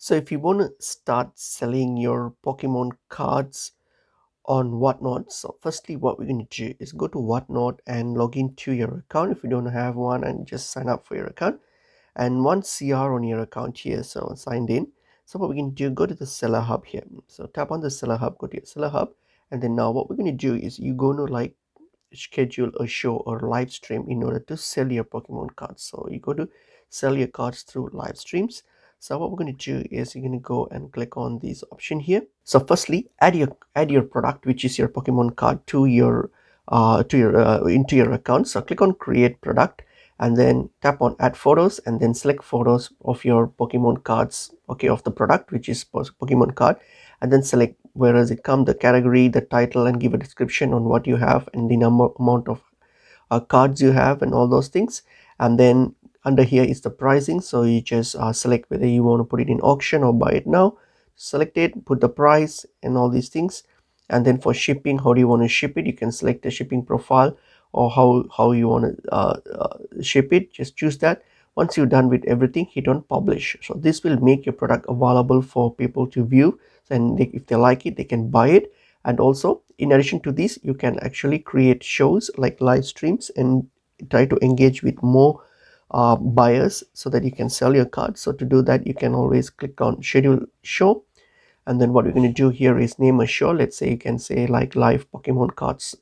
So if you want to start selling your Pokemon cards on Whatnot, so firstly what we're going to do is go to Whatnot and log into your account if you don't have one, and just sign up for your account. And once you are on your account here, so signed in, so what we're going to do, go to the seller hub here. So tap on the seller hub, go to your seller hub, and then now what we're going to do is you're going to like schedule a show or live stream in order to sell your Pokemon cards. So you go to sell your cards through live streams. So what we're going to do is you're going to go and click on this option here. So firstly, add your product, which is your Pokemon card, to your into your account. So click on create product, and then tap on add photos, and then select photos of your Pokemon cards, okay, of the product, which is Pokemon card, and then select where does it come, the category, the title, and give a description on what you have and the amount of cards you have and all those things. And then under here is the pricing, so you just select whether you want to put it in auction or buy it now. Select it, put the price and all these things. And then for shipping, how do you want to ship it, you can select the shipping profile, or how you want to ship it, just choose that. Once you're done with everything, hit on publish. So this will make your product available for people to view, and if they like it, they can buy it. And also, in addition to this, you can actually create shows like live streams and try to engage with more buyers so that you can sell your cards. So to do that, you can always click on schedule show, and then what we're going to do here is name a show. Let's say you can say like live Pokemon cards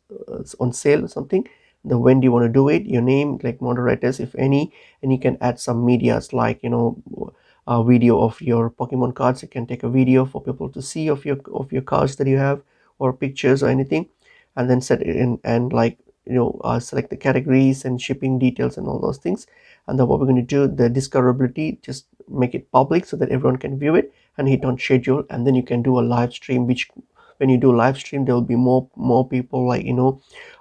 on sale or something. The when do you want to do it, your name, like moderators if any, and you can add some medias like a video of your Pokemon cards. You can take a video for people to see of your cards that you have, or pictures or anything, and then set it in, and like select the categories and shipping details and all those things. And then what we're going to do, the discoverability, just make it public so that everyone can view it, and hit on schedule. And then you can do a live stream, which when you do live stream, there will be more people, like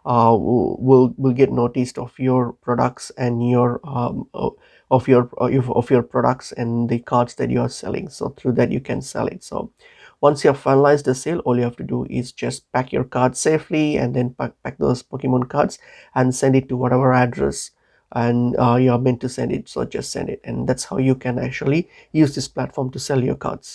will get noticed of your products and your of your products and the cards that you are selling. So through that you can sell it. So once you have finalized the sale, all you have to do is just pack your cards safely, and then pack those Pokemon cards and send it to whatever address and you are meant to send it. So just send it, and that's how you can actually use this platform to sell your cards.